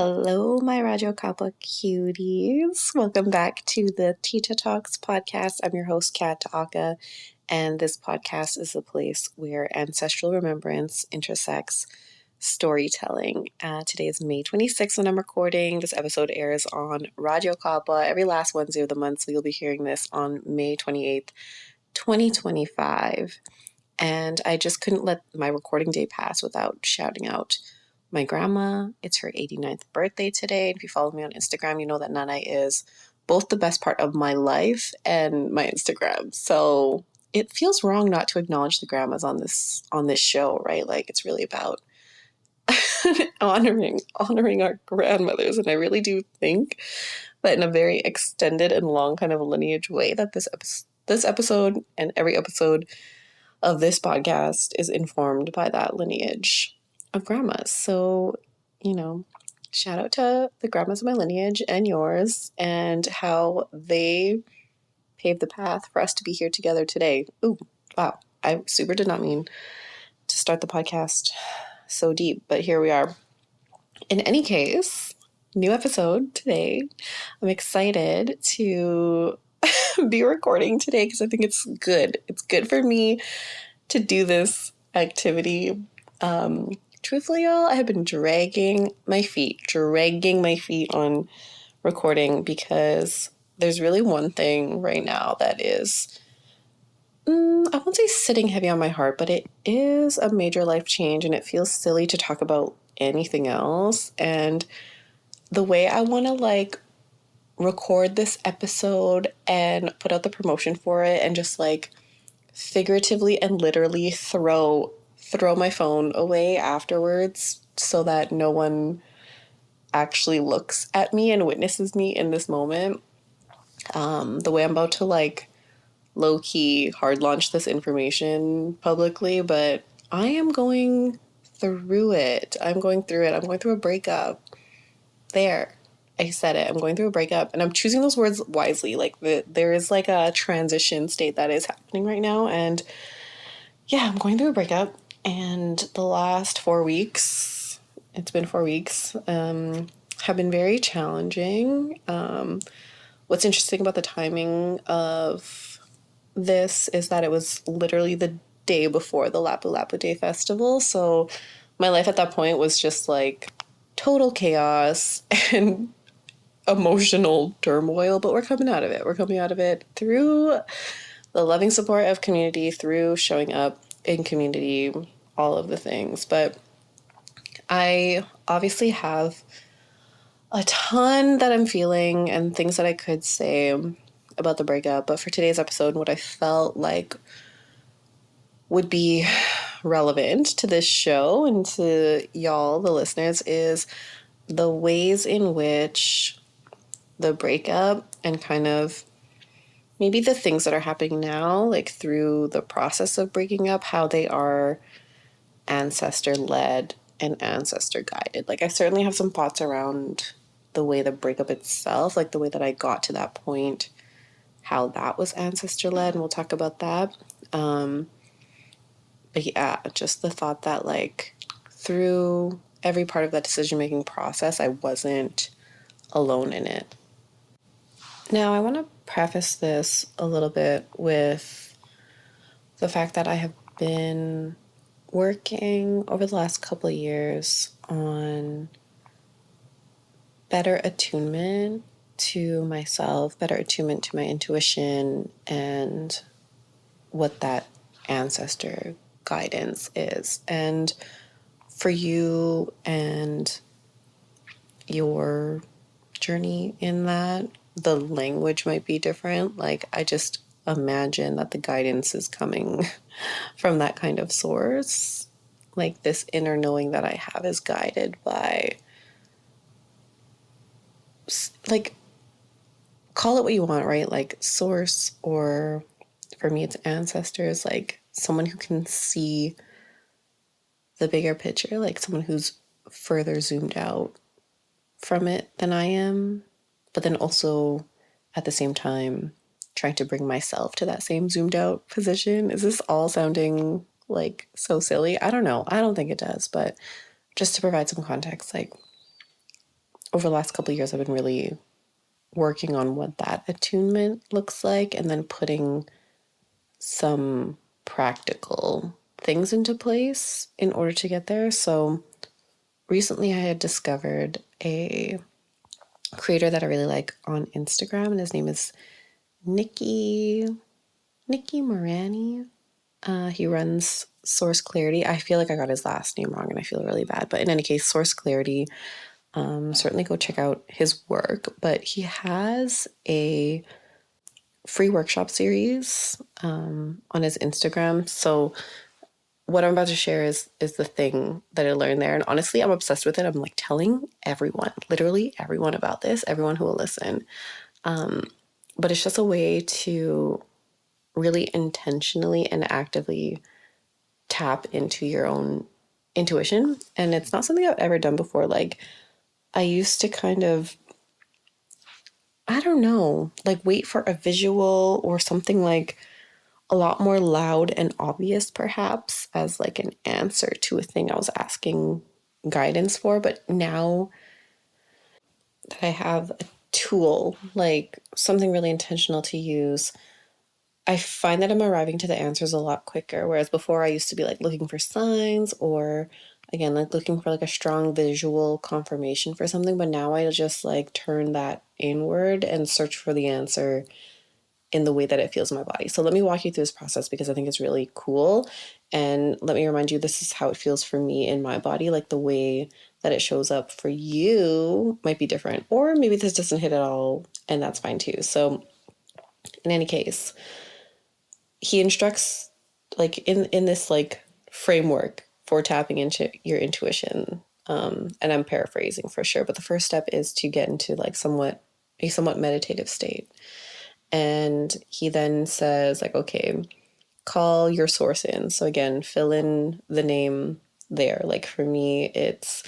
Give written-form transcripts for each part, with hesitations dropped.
Hello, my Radyo Kapwa cuties. Welcome back to the Tita Talks podcast. I'm your host, Daaca, and this podcast is a place where ancestral remembrance intersects storytelling. Today is May 26th when I'm recording. This episode airs on Radyo Kapwa every last Wednesday of the month, so you'll be hearing this on May 28th, 2025. And I just couldn't let my recording day pass without shouting out my grandma. It's her 89th birthday today. And if you follow me on Instagram, you know that Nana is both the best part of my life and my Instagram. So it feels wrong not to acknowledge the grandmas on this show, right? Like, it's really about honoring our grandmothers. And I really do think that in a very extended and long kind of lineage way that this episode and every episode of this podcast is informed by that lineage of grandmas. So, shout out to the grandmas of my lineage and yours and how they paved the path for us to be here together today. Ooh, wow. I super did not mean to start the podcast so deep, but here we are. In any case, new episode today. I'm excited to be recording today because I think it's good. It's good for me to do this activity. Truthfully, y'all, I have been dragging my feet on recording because there's really one thing right now that is, I won't say sitting heavy on my heart, but it is a major life change and it feels silly to talk about anything else. And the way I want to record this episode and put out the promotion for it and just figuratively and literally throw my phone away afterwards so that no one actually looks at me and witnesses me in this moment. The way I'm about to low-key hard launch this information publicly, but I am going through it. I'm going through a breakup. There. I said it. I'm going through a breakup and I'm choosing those words wisely. There is a transition state that is happening right now. And yeah, I'm going through a breakup. And the last 4 weeks, it's been 4 weeks, have been very challenging. What's interesting about the timing of this is that it was literally the day before the Lapu Lapu Day festival. So my life at that point was just total chaos and emotional turmoil, but we're coming out of it. We're coming out of it through the loving support of community, through showing up in community, all of the things. But I obviously have a ton that I'm feeling and things that I could say about the breakup. But for today's episode, what I felt like would be relevant to this show and to y'all, the listeners, is the ways in which the breakup and kind of maybe the things that are happening now, through the process of breaking up, how they are ancestor-led and ancestor-guided. I certainly have some thoughts around the way the breakup itself, the way that I got to that point, how that was ancestor-led, and we'll talk about that. But yeah, just the thought that through every part of that decision-making process, I wasn't alone in it. Now, I want to preface this a little bit with the fact that I have been working over the last couple of years on better attunement to myself, better attunement to my intuition, and what that ancestor guidance is. And for you and your journey in that, the language might be different. I just imagine that the guidance is coming from that kind of source. This inner knowing that I have is guided by, call it what you want, right? Source, or for me, it's ancestors, someone who can see the bigger picture, someone who's further zoomed out from it than I am, but then also at the same time trying to bring myself to that same zoomed out position. Is this all sounding so silly? I don't know. I don't think it does, but just to provide some context, over the last couple of years, I've been really working on what that attunement looks like and then putting some practical things into place in order to get there. So recently I had discovered a creator that I really like on Instagram, and his name is Nikki Morani. He runs Source Clarity. I feel like I got his last name wrong and I feel really bad. But in any case, Source Clarity, certainly go check out his work. But he has a free workshop series on his Instagram. So what I'm about to share is the thing that I learned there. And honestly, I'm obsessed with it. I'm like telling everyone, literally everyone about this, everyone who will listen. But it's just a way to really intentionally and actively tap into your own intuition. And it's not something I've ever done before. Like, I used to kind of, I don't know, like wait for a visual or something like a lot more loud and obvious, perhaps, as like an answer to a thing I was asking guidance for. But now that I have a tool, like something really intentional to use, I find that I'm arriving to the answers a lot quicker. Whereas before I used to be like looking for signs or again, like looking for like a strong visual confirmation for something. But now I just like turn that inward and search for the answer in the way that it feels in my body. So let me walk you through this process because I think it's really cool. And let me remind you, this is how it feels for me in my body. Like the way that it shows up for you might be different, or maybe this doesn't hit at all, and that's fine too. So in any case, he instructs like in this like framework for tapping into your intuition. And I'm paraphrasing for sure, but the first step is to get into like a somewhat meditative state. And he then says like, okay, call your source in. So again, fill in the name there. Like for me, it's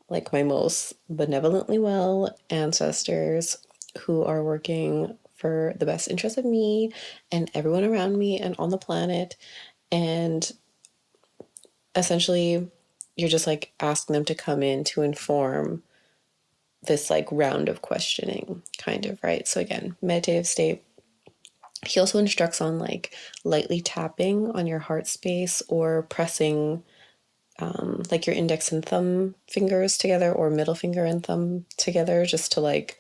like my most benevolently well ancestors who are working for the best interest of me and everyone around me and on the planet. And essentially, you're just like asking them to come in to inform this like round of questioning, kind of, right? So again, meditative state. He also instructs on like lightly tapping on your heart space or pressing like your index and thumb fingers together or middle finger and thumb together just to like,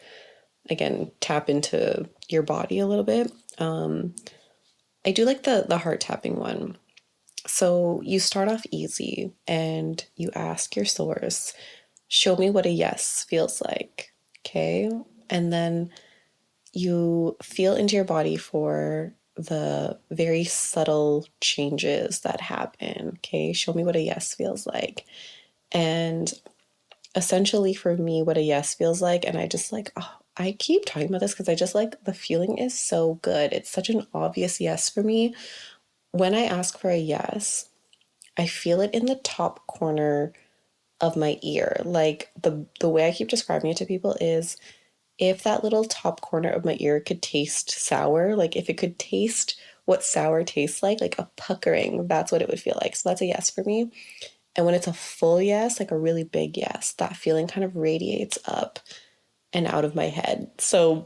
again, tap into your body a little bit. I do like the heart tapping one. So you start off easy and you ask your source, show me what a yes feels like. Okay. And then you feel into your body for the very subtle changes that happen. Okay. Show me what a yes feels like. And essentially for me, what a yes feels like, and I just like, oh, I keep talking about this because I just like the feeling is so good. It's such an obvious yes for me. When I ask for a yes, I feel it in the top corner of my ear. Like the way I keep describing it to people is if that little top corner of my ear could taste sour, like if it could taste what sour tastes like a puckering, that's what it would feel like. So that's a yes for me. And when it's a full yes, like a really big yes, that feeling kind of radiates up and out of my head. So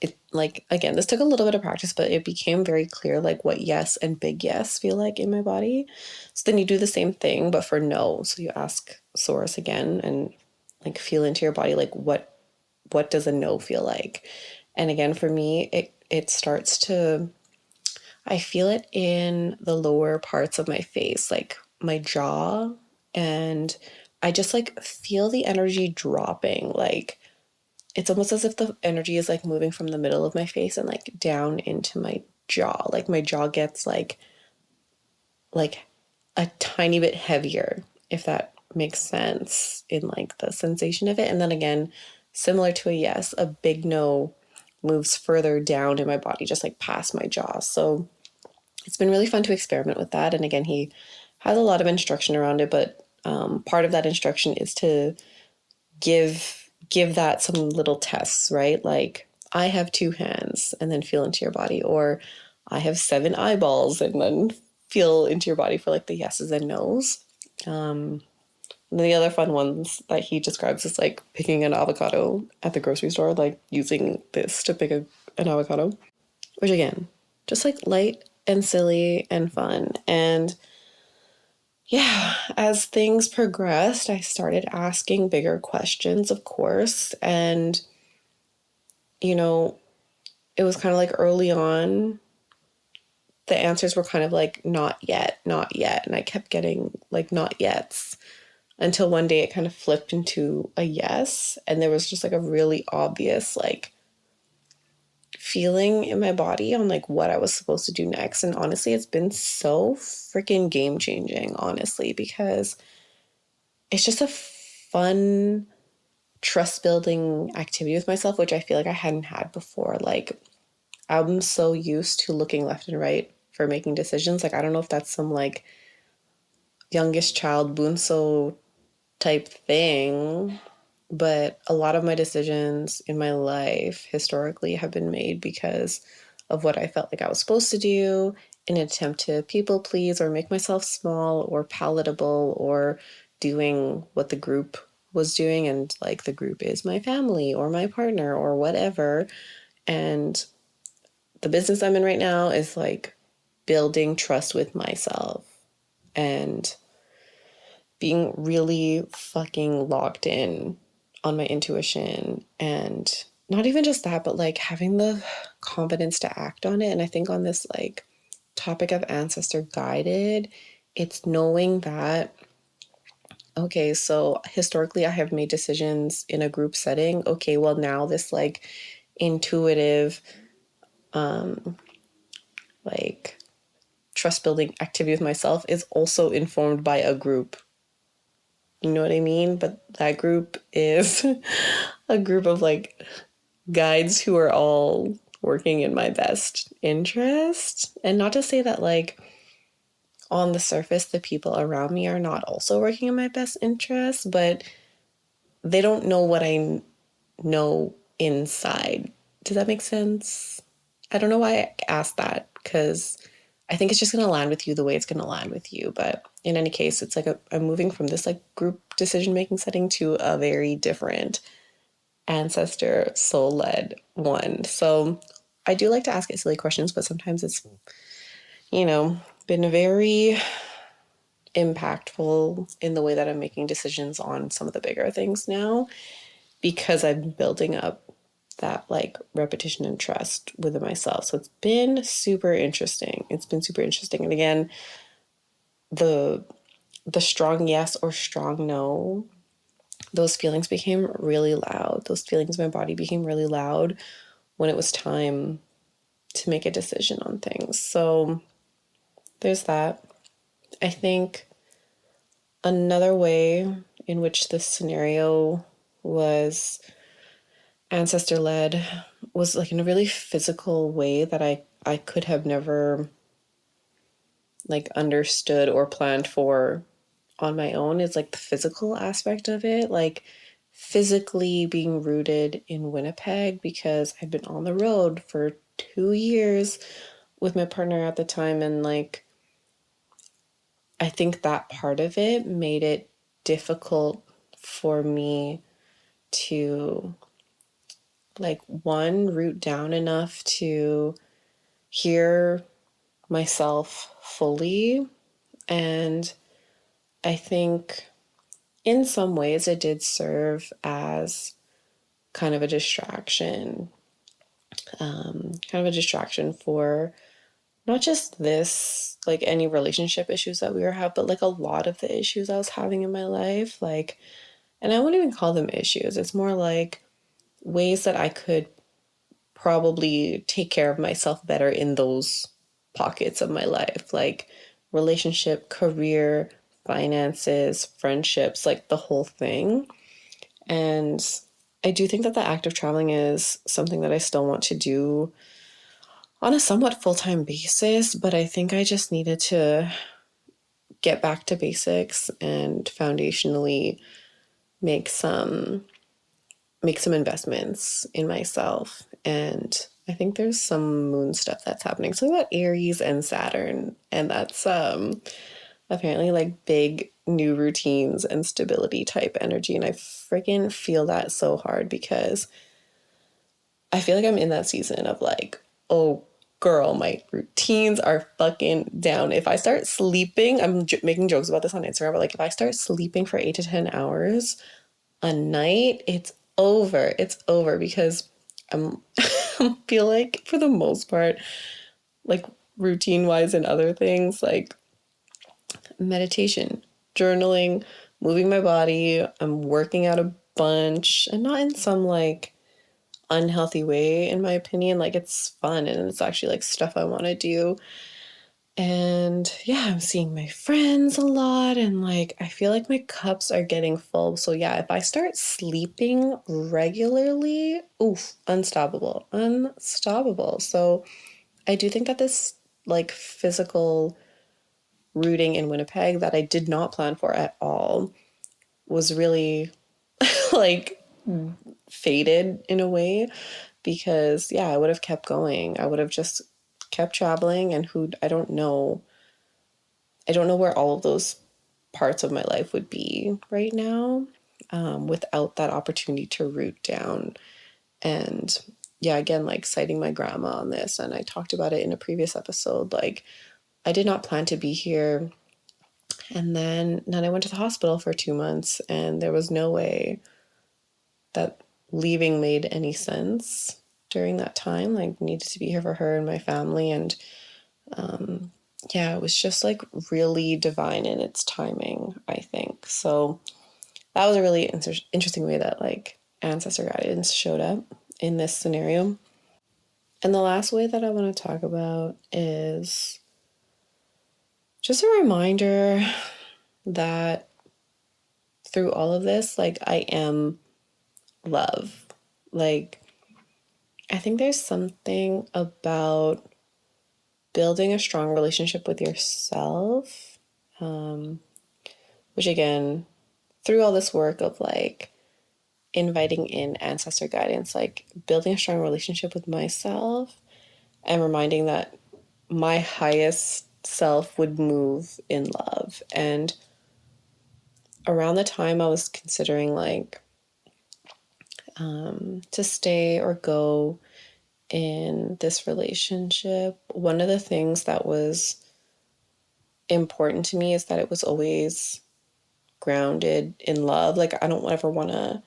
it like, again, this took a little bit of practice, but it became very clear like what yes and big yes feel like in my body. So then you do the same thing, but for no. So you ask source again and like feel into your body, like what does a no feel like? And again, for me, it starts to, I feel it in the lower parts of my face, like my jaw, and I just like feel the energy dropping. Like it's almost as if the energy is like moving from the middle of my face and like down into my jaw. Like my jaw gets like a tiny bit heavier, if that makes sense in like the sensation of it. And then again, similar to a yes, a big no moves further down in my body, just like past my jaw. So it's been really fun to experiment with that. And again, he has a lot of instruction around it, but part of that instruction is to give that some little tests, right? Like I have two hands and then feel into your body, or I have seven eyeballs and then feel into your body for like the yeses and nos. The other fun ones that he describes is like picking an avocado at the grocery store, like using this to pick an avocado, which again, just like light and silly and fun. And yeah, as things progressed, I started asking bigger questions, of course. And, you know, it was kind of like early on, the answers were kind of like, not yet, not yet. And I kept getting like, not yets until one day it kind of flipped into a yes. And there was just like a really obvious, like, feeling in my body on like what I was supposed to do next. And honestly, it's been so freaking game changing, honestly, because it's just a fun trust building activity with myself, which I feel like I hadn't had before. Like, I'm so used to looking left and right for making decisions. Like, I don't know if that's some like youngest child bunso type thing, but a lot of my decisions in my life historically have been made because of what I felt like I was supposed to do in an attempt to people please or make myself small or palatable or doing what the group was doing. And like the group is my family or my partner or whatever. And the business I'm in right now is like building trust with myself and being really fucking locked in on my intuition, and not even just that, but like having the confidence to act on it. And I think on this like topic of ancestor guided, it's knowing that, okay, so historically I have made decisions in a group setting. Okay, well now this like intuitive like trust building activity with myself is also informed by a group. You know what I mean? But that group is a group of like guides who are all working in my best interest. And not to say that like on the surface the people around me are not also working in my best interest, but they don't know what I know inside. Does that make sense? I don't know why I asked that, because I think it's just going to land with you the way it's going to land with you. But in any case, it's like I'm moving from this like group decision making setting to a very different ancestor soul led one. So I do like to ask it silly questions, but sometimes it's, been very impactful in the way that I'm making decisions on some of the bigger things now, because I've been building up that like repetition and trust within myself. So it's been super interesting. It's been super interesting. And again, the strong yes or strong no, those feelings became really loud. Those feelings in my body became really loud when it was time to make a decision on things. So there's that. I think another way in which this scenario was ancestor led was like in a really physical way that I could have never like understood or planned for on my own, is like the physical aspect of it, like physically being rooted in Winnipeg, because I'd been on the road for 2 years with my partner at the time. And like, I think that part of it made it difficult for me to like one, root down enough to hear myself fully. And I think in some ways it did serve as kind of a distraction, for not just this, like any relationship issues that we were having, but like a lot of the issues I was having in my life. Like, and I wouldn't even call them issues. It's more like ways that I could probably take care of myself better in those pockets of my life, like relationship, career, finances, friendships, like the whole thing. And I do think that the act of traveling is something that I still want to do on a somewhat full-time basis, but I think I just needed to get back to basics and foundationally make some investments in myself. And I think there's some moon stuff that's happening. So about Aries and Saturn, and that's apparently like big new routines and stability type energy. And I freaking feel that so hard because I feel like I'm in that season of like, oh girl, my routines are fucking down. If I start sleeping, I'm making jokes about this on Instagram, but like if I start sleeping for 8 to 10 hours a night, it's over. It's over because I'm I feel like for the most part, like routine wise and other things, like meditation, journaling, moving my body, I'm working out a bunch and not in some like unhealthy way, in my opinion. Like it's fun and it's actually like stuff I want to do. And yeah, I'm seeing my friends a lot and like I feel like my cups are getting full. So yeah, if I start sleeping regularly, oof, unstoppable. Unstoppable. So I do think that this like physical rooting in Winnipeg that I did not plan for at all was really like faded in a way because yeah, I would have kept going. I would have just kept traveling and who I don't know where all of those parts of my life would be right now without that opportunity to root down. And yeah, again, like citing my grandma on this, and I talked about it in a previous episode, like I did not plan to be here. And then I went to the hospital for 2 months and there was no way that leaving made any sense during that time. Like needed to be here for her and my family. And yeah, it was just like really divine in its timing, I think. So that was a really interesting way that like ancestor guidance showed up in this scenario. And the last way that I want to talk about is just a reminder that through all of this, like I am love. Like I think there's something about building a strong relationship with yourself, which again, through all this work of like inviting in ancestor guidance, like building a strong relationship with myself and reminding that my highest self would move in love. And around the time I was considering like to stay or go in this relationship, one of the things that was important to me is that it was always grounded in love. Like I don't ever want to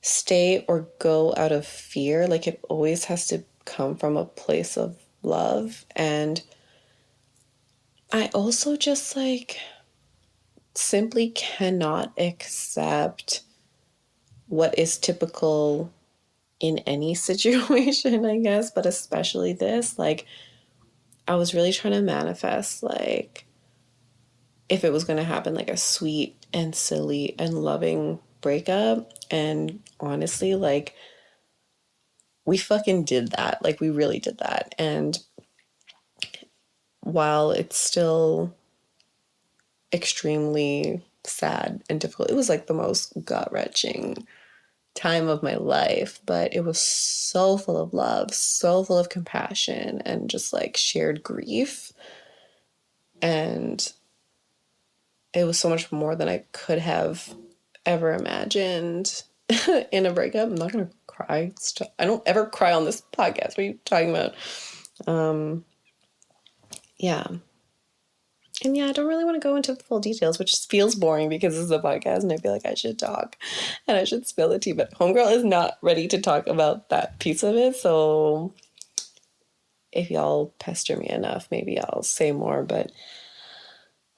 stay or go out of fear. Like it always has to come from a place of love. And I also just like simply cannot accept what is typical in any situation, I guess, but especially this. Like I was really trying to manifest like if it was going to happen, like a sweet and silly and loving breakup. And honestly, like we fucking did that. Like we really did that. And while it's still extremely sad and difficult, it was like the most gut-wrenching time of my life, but it was so full of love, so full of compassion and just like shared grief. And it was so much more than I could have ever imagined in a breakup. I'm not gonna cry. I don't ever cry on this podcast. What are you talking about? Yeah. And yeah, I don't really want to go into full details, which feels boring because this is a podcast and I feel like I should talk and I should spill the tea. But Homegirl is not ready to talk about that piece of it. So if y'all pester me enough, maybe I'll say more. But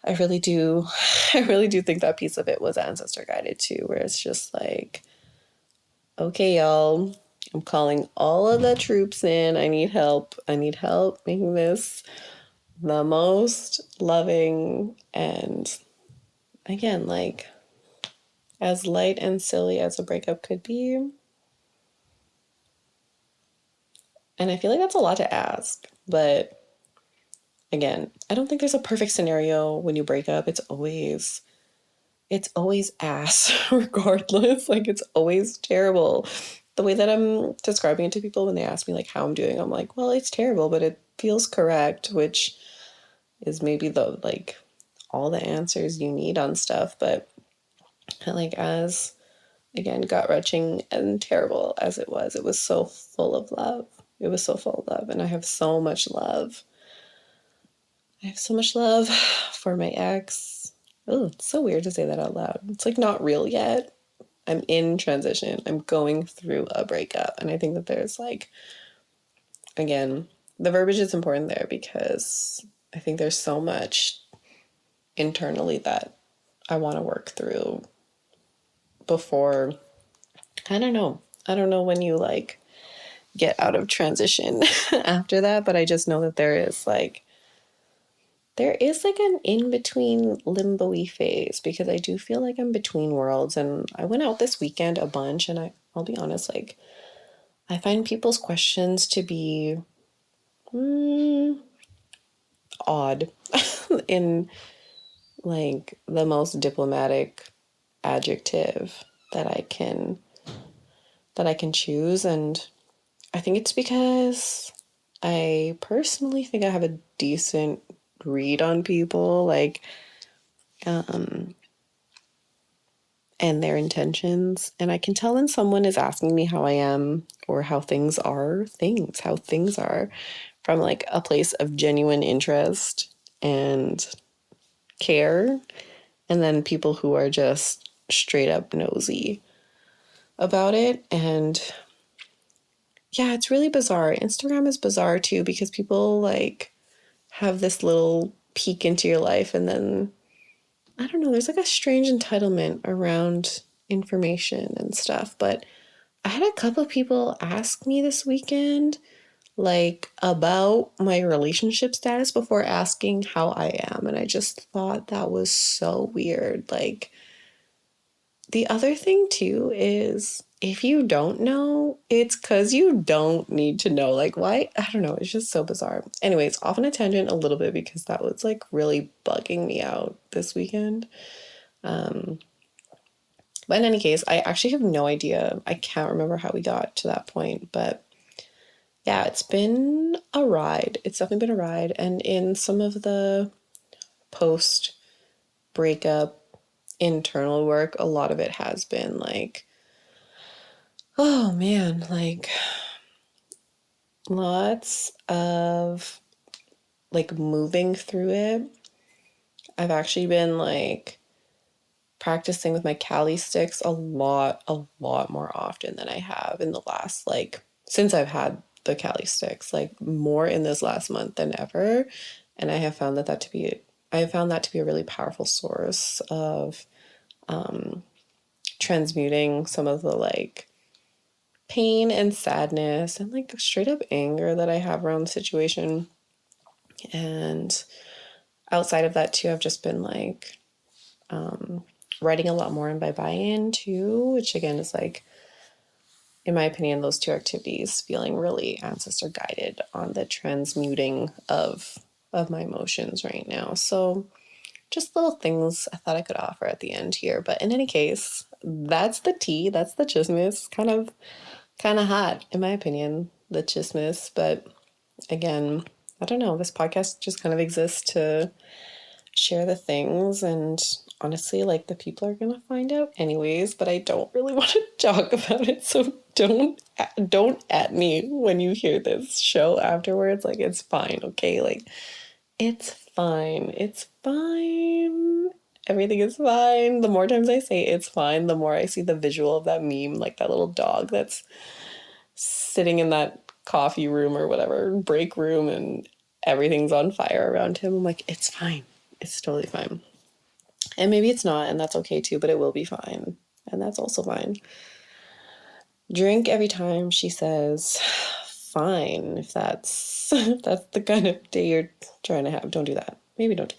I really do, I really do think that piece of it was ancestor guided too, where it's just like, okay, y'all, I'm calling all of the troops in. I need help. I need help making this the most loving and again, like as light and silly as a breakup could be. And I feel like that's a lot to ask, but again, I don't think there's a perfect scenario when you break up. It's always ass regardless. Like it's always terrible. The way that I'm describing it to people when they ask me like how I'm doing, I'm like, well, it's terrible, but it feels correct, which is maybe the like all the answers you need on stuff. But like, as again, gut-wrenching and terrible as it was so full of love. It was so full of love. And I have so much love. I have so much love for my ex. Oh, it's so weird to say that out loud. It's like not real yet. I'm in transition. I'm going through a breakup. And I think that there's like, again, the verbiage is important there because I think there's so much internally that I want to work through before. I don't know. I don't know when you like get out of transition after that, but I just know that there is like an in-between limbo-y phase because I do feel like I'm between worlds. And I went out this weekend a bunch, and I'll be honest, like I find people's questions to be odd in like the most diplomatic adjective that I can choose. And I think it's because I personally think I have a decent read on people, like, and their intentions. And I can tell when someone is asking me how I am or how things are, from like a place of genuine interest and care. And then people who are just straight up nosy about it. And yeah, it's really bizarre. Instagram is bizarre too because people like have this little peek into your life, and then I don't know, there's like a strange entitlement around information and stuff. But I had a couple of people ask me this weekend like about my relationship status before asking how I am, and I just thought that was so weird. Like, the other thing too is if you don't know, it's because you don't need to know. Like, why? I don't know. It's just so bizarre. Anyways, off on a tangent a little bit because that was like really bugging me out this weekend. But in any case, I actually have no idea. I can't remember how we got to that point. But yeah, it's been a ride. It's definitely been a ride. And in some of the post breakup internal work, a lot of it has been like, oh man, like lots of like moving through it. I've actually been like practicing with my Cali sticks a lot more often than I have in the last, like, since I've had the Cali sticks, like more in this last month than ever. And I have found I have found that to be a really powerful source of transmuting some of the like pain and sadness and like straight up anger that I have around the situation. And outside of that too, I've just been like writing a lot more in buy-in too, which again is like, in my opinion, those two activities feeling really ancestor guided on the transmuting of my emotions right now. So just little things I thought I could offer at the end here. But in any case, that's the tea. That's the chismis. Kind of hot, in my opinion, the chismis. But again, I don't know. This podcast just kind of exists to share the things, and honestly, like, the people are gonna find out anyways, but I don't really want to talk about it, so don't at me when you hear this show afterwards. Like, it's fine, okay? Like, it's fine, everything is fine. The more times I say it's fine, the more I see the visual of that meme, like that little dog that's sitting in that coffee room or whatever break room and everything's on fire around him. I'm like, it's fine, it's totally fine. And maybe it's not, and that's okay too, but it will be fine. And that's also fine. Drink every time she says fine, if that's if that's the kind of day you're trying to have. Don't do that. Maybe don't do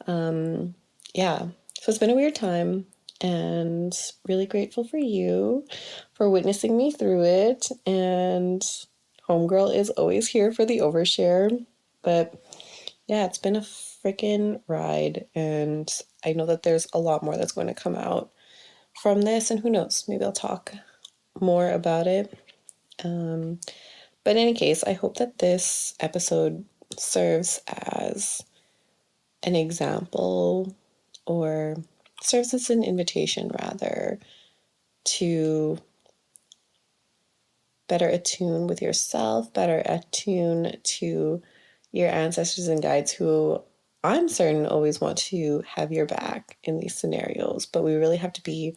that. Yeah. So it's been a weird time, and really grateful for you for witnessing me through it. And Homegirl is always here for the overshare. But yeah, it's been a freaking ride, and I know that there's a lot more that's going to come out from this, and who knows, maybe I'll talk more about it. But in any case, I hope that this episode serves as an example, or serves as an invitation rather, to better attune with yourself, better attune to your ancestors and guides who I'm certain always want to have your back in these scenarios, but we really have to be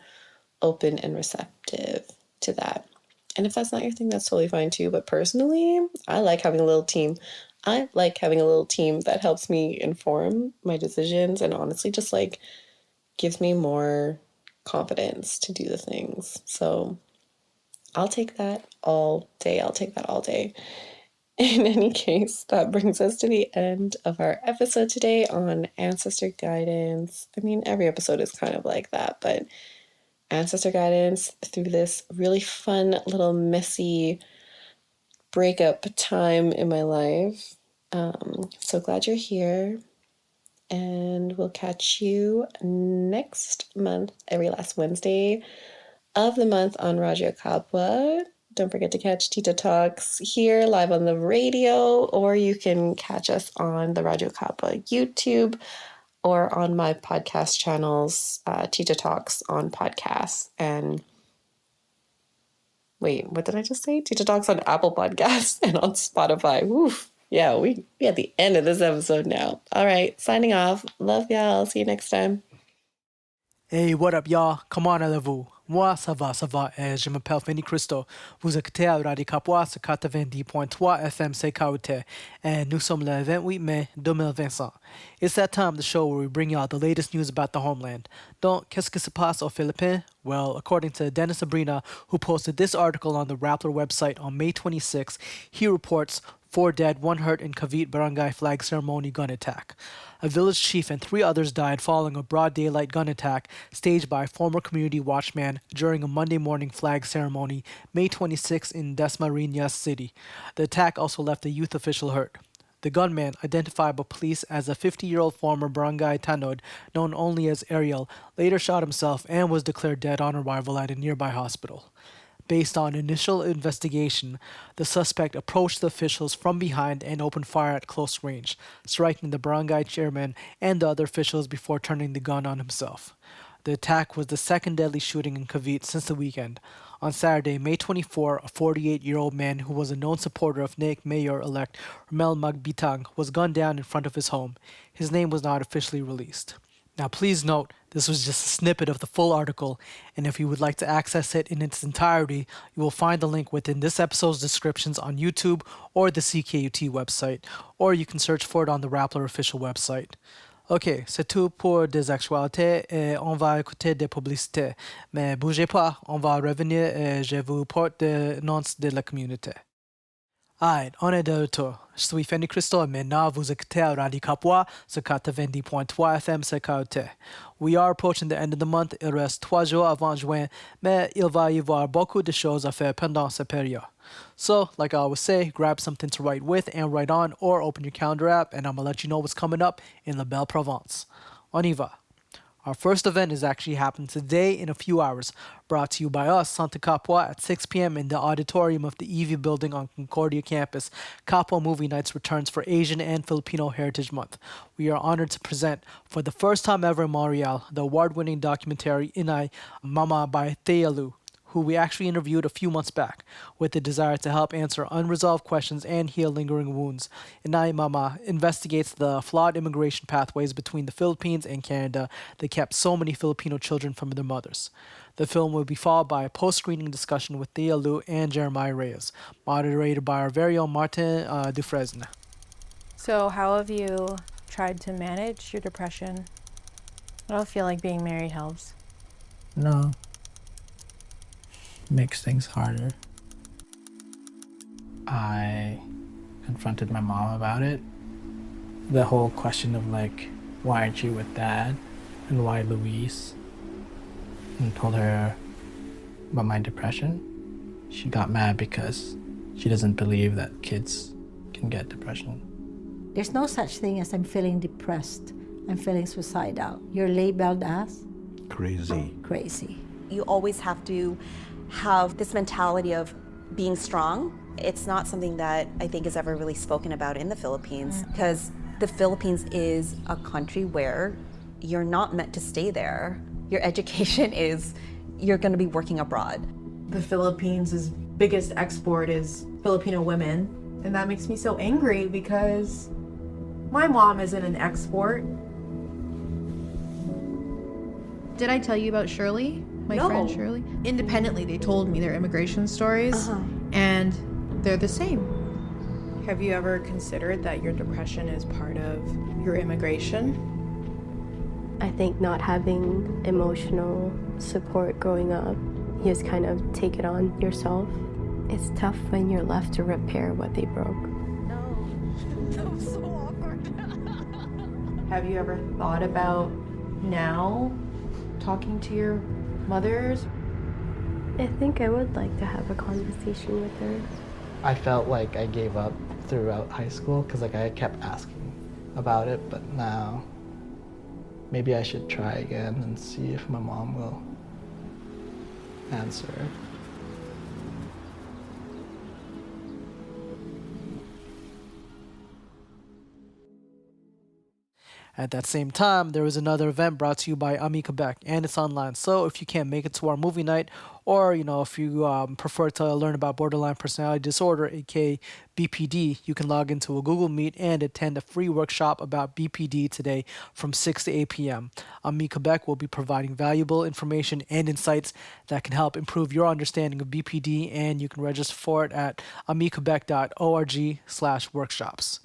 open and receptive to that. And if that's not your thing, that's totally fine too. But personally, I like having a little team. I like having a little team that helps me inform my decisions and honestly just like gives me more confidence to do the things. So I'll take that all day. I'll take that all day. In any case, that brings us to the end of our episode today on ancestor guidance. I mean, every episode is kind of like that, but ancestor guidance through this really fun, little messy breakup time in my life. So glad you're here. And we'll catch you next month, every last Wednesday of the month on Radyo Kapwa. Don't forget to catch Tita Talks here live on the radio, or you can catch us on the Radyo Kapwa YouTube or on my podcast channels, Tita Talks on podcasts. And wait, what did I just say? Tita Talks on Apple Podcasts and on Spotify. Woof. Yeah, we at the end of this episode now. All right, signing off. Love y'all. See you next time. Hey, what up, y'all? Comment allez-vous? Moi, ça va, et je m'appelle Fanny Christo. Vous écoutez à Radio Kapwa sur 90.3 FM CKUT, and nous sommes le 28 mai 2025. It's that time of the show where we bring y'all the latest news about the homeland. Donc, qu'est-ce qui se passe aux Philippines? Well, according to Dennis Sabrina, who posted this article on the Rappler website on May 26, he reports 4 dead, 1 hurt in Cavite barangay flag ceremony gun attack. A village chief and 3 others died following a broad daylight gun attack staged by a former community watchman during a Monday morning flag ceremony, May 26 in Dasmariñas City. The attack also left a youth official hurt. The gunman, identified by police as a 50-year-old former barangay tanod known only as Ariel, later shot himself and was declared dead on arrival at a nearby hospital. Based on initial investigation, the suspect approached the officials from behind and opened fire at close range, striking the barangay chairman and the other officials before turning the gun on himself. The attack was the second deadly shooting in Cavite since the weekend. On Saturday, May 24, a 48-year-old man who was a known supporter of NAIC Mayor-elect Romel Magbitang was gunned down in front of his home. His name was not officially released. Now, please note, this was just a snippet of the full article, and if you would like to access it in its entirety, you will find the link within this episode's descriptions on YouTube or the CKUT website, or you can search for it on the Rappler official website. Ok, c'est tout pour des actualités et on va écouter des publicités. Mais bougez pas, on va revenir et je vous porte des noms de la communauté. Alright, on est de retour. Je suis Fanny Christo et maintenant vous écoutez à Radio Kapwa sur 90.3 FM CKUT. We are approaching the end of the month. Il reste 3 jours avant juin, mais il va y avoir beaucoup de choses à faire pendant cette période. So, like I always say, grab something to write with and write on, or open your calendar app and I'm gonna let you know what's coming up in La Belle Provence. On y va. Our first event is actually happening today in a few hours, brought to you by us, Santa Kapwa, at 6 p.m. in the auditorium of the EV building on Concordia campus. Kapwa Movie Nights returns for Asian and Filipino Heritage Month. We are honored to present, for the first time ever in Montreal, the award-winning documentary Inay Mama by T.I.T.A, who we actually interviewed a few months back, with the desire to help answer unresolved questions and heal lingering wounds. Inay Mama investigates the flawed immigration pathways between the Philippines and Canada that kept so many Filipino children from their mothers. The film will be followed by a post-screening discussion with T.I.T.A and Jeremiah Reyes, moderated by our very own Martin Dufresne. So how have you tried to manage your depression? I don't feel like being married helps. No. Makes things harder. I confronted my mom about it. The whole question of like, why aren't you with Dad? And why Luis? And told her about my depression. She got mad because she doesn't believe that kids can get depression. There's no such thing as I'm feeling depressed. I'm feeling suicidal. You're labeled as? Crazy. Crazy. You always have to have this mentality of being strong. It's not something that I think is ever really spoken about in the Philippines, because The Philippines is a country where you're not meant to stay there. Your education is, you're going to be working abroad. The Philippines' biggest export is Filipino women. And that makes me so angry because my mom isn't an export. Did I tell you about Shirley? My friend Shirley? Independently, they told me their immigration stories, and they're the same. Have you ever considered that your depression is part of your immigration? I think not having emotional support growing up, you just kind of take it on yourself. It's tough when you're left to repair what they broke. No, that was so awkward. Have you ever thought about now talking to your mothers? I think I would like to have a conversation with her. I felt like I gave up throughout high school because like I kept asking about it, but now maybe I should try again and see if my mom will answer. At that same time, there was another event brought to you by MAY' Quebec, and it's online. So if you can't make it to our movie night, or if you prefer to learn about borderline personality disorder, aka BPD, you can log into a Google Meet and attend a free workshop about BPD today from 6 to 8 p.m. MAY' Quebec will be providing valuable information and insights that can help improve your understanding of BPD, and you can register for it at mayquebec.org/workshops.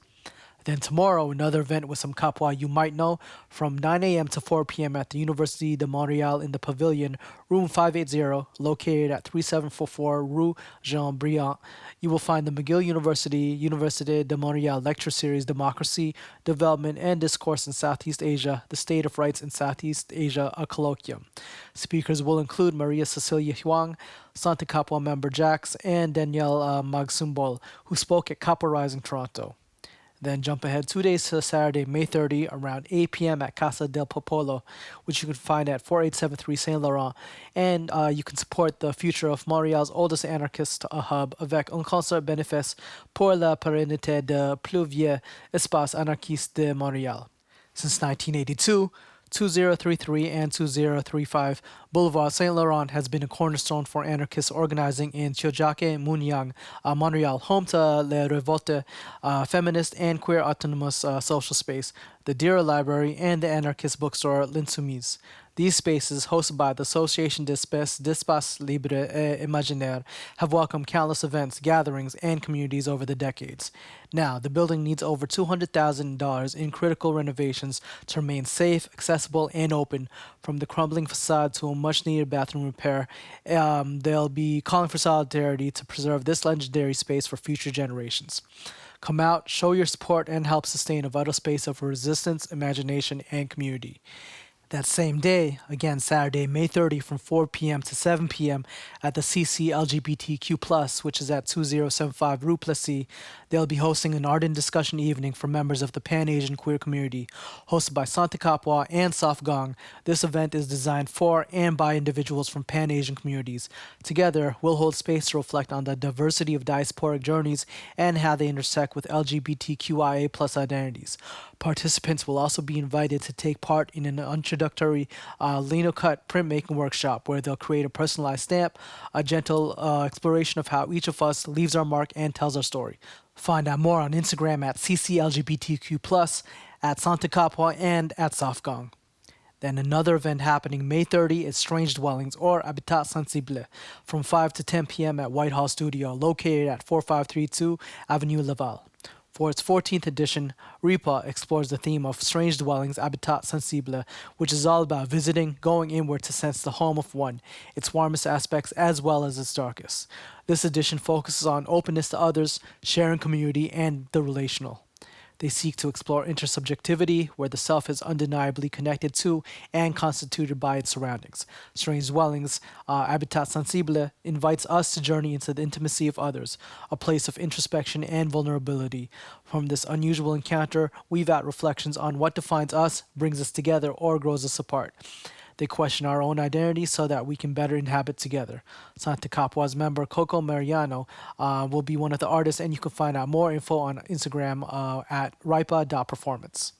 Then tomorrow, another event with some Kapwa you might know from 9 a.m. to 4 p.m. at the Université de Montréal in the Pavilion, room 580, located at 3744 Rue Jean Briand. You will find the McGill Université de Montréal Lecture Series Democracy, Development, and Discourse in Southeast Asia, the State of Rights in Southeast Asia, a colloquium. Speakers will include Maria Cecilia Huang, Santa Kapwa member Jax, and Danielle Magsumbol, who spoke at Kapwa Rising Toronto. Then jump ahead 2 days to Saturday, May 30, around 8 p.m. at Casa del Popolo, which you can find at 4873 Saint Laurent. And you can support the future of Montréal's oldest anarchist hub avec un concert bénéfice pour la pérennité de plus vieux espace anarchiste de Montréal. Since 1982, 2033 and 2035 Boulevard Saint Laurent has been a cornerstone for anarchist organizing in Tiohtià:ke, Munyang, Montreal, home to Le Revolte, feminist and queer autonomous social space, the Dira Library, and the anarchist bookstore L'Insoumise. These spaces, hosted by the Association d'Espace Libre et Imaginaire, have welcomed countless events, gatherings, and communities over the decades. Now, the building needs over $200,000 in critical renovations to remain safe, accessible, and open. From the crumbling facade to a much-needed bathroom repair, they'll be calling for solidarity to preserve this legendary space for future generations. Come out, show your support, and help sustain a vital space of resistance, imagination, and community. That same day, again Saturday, May 30, from 4 p.m. to 7 p.m. at the CC LGBTQ+, which is at 2075 Rue Plessis, they'll be hosting an art and discussion evening for members of the Pan-Asian queer community, hosted by Santa Kapwa and Safgang. This event is designed for and by individuals from Pan-Asian communities. Together, we'll hold space to reflect on the diversity of diasporic journeys and how they intersect with LGBTQIA+ identities. Participants will also be invited to take part in an introductory lino-cut printmaking workshop where they'll create a personalized stamp, a gentle exploration of how each of us leaves our mark and tells our story. Find out more on Instagram at CCLGBTQ+, at Santa Kapwa, and at Safgang. Then another event happening May 30 is Strange Dwellings, or Habitat Sensible, from 5 to 10 p.m. at Whitehall Studio, located at 4532 Avenue Laval. For its 14th edition, RIPA explores the theme of Strange Dwellings, Habitat Sensible, which is all about visiting, going inward to sense the home of one, its warmest aspects as well as its darkest. This edition focuses on openness to others, sharing community, and the relational. They seek to explore intersubjectivity, where the self is undeniably connected to and constituted by its surroundings. Strange Dwellings, Habitat Sensible, invites us to journey into the intimacy of others, a place of introspection and vulnerability. From this unusual encounter, weave out reflections on what defines us, brings us together, or grows us apart. They question our own identity so that we can better inhabit together. Santa Kapwa's member Coco Mariano will be one of the artists, and you can find out more info on Instagram at ripa.performance.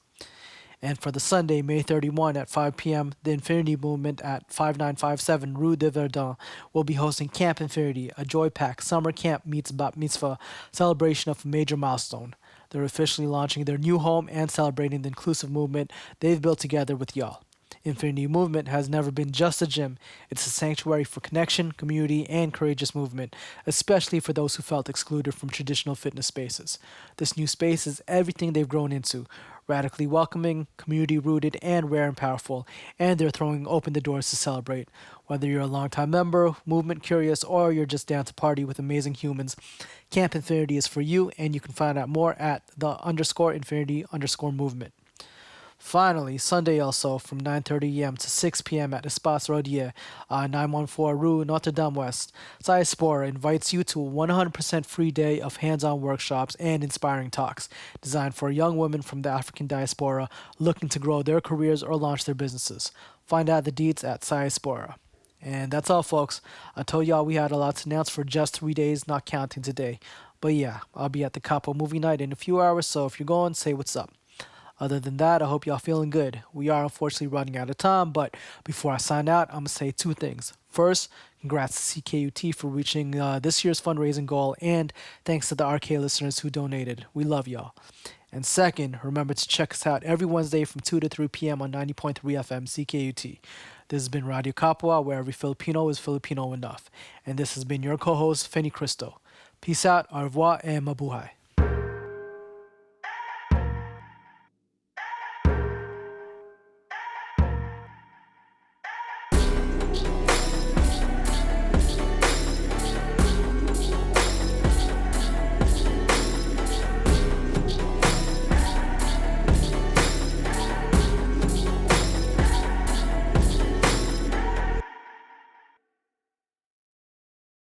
And for the Sunday, May 31 at 5 p.m., the Infinity Movement at 5957 Rue de Verdun will be hosting Camp Infinity, a joy pack summer camp meets bat mitzvah celebration of a major milestone. They're officially launching their new home and celebrating the inclusive movement they've built together with y'all. Infinity Movement has never been just a gym. It's a sanctuary for connection, community, and courageous movement, especially for those who felt excluded from traditional fitness spaces. This new space is everything they've grown into: radically welcoming, community-rooted, and rare and powerful, and they're throwing open the doors to celebrate. Whether you're a longtime member, movement curious, or you're just down to party with amazing humans, Camp Infinity is for you, and you can find out more at the_infinity_movement. Finally, Sunday also from 9:30 a.m. to 6 p.m. at Espace Rodier, 914 Rue Notre Dame West, Diaspora invites you to a 100% free day of hands-on workshops and inspiring talks designed for young women from the African diaspora looking to grow their careers or launch their businesses. Find out the deets at Diaspora. And that's all, folks. I told y'all we had a lot to announce for just 3 days, not counting today. But yeah, I'll be at the Kapwa movie night in a few hours, so if you're going, say what's up. Other than that, I hope y'all feeling good. We are unfortunately running out of time, but before I sign out, I'm going to say two things. First, congrats to CKUT for reaching this year's fundraising goal, and thanks to the RK listeners who donated. We love y'all. And second, remember to check us out every Wednesday from 2 to 3 p.m. on 90.3 FM CKUT. This has been Radyo Kapwa, where every Filipino is Filipino enough. And this has been your co-host, Feni Cristo. Peace out, au revoir, and mabuhay.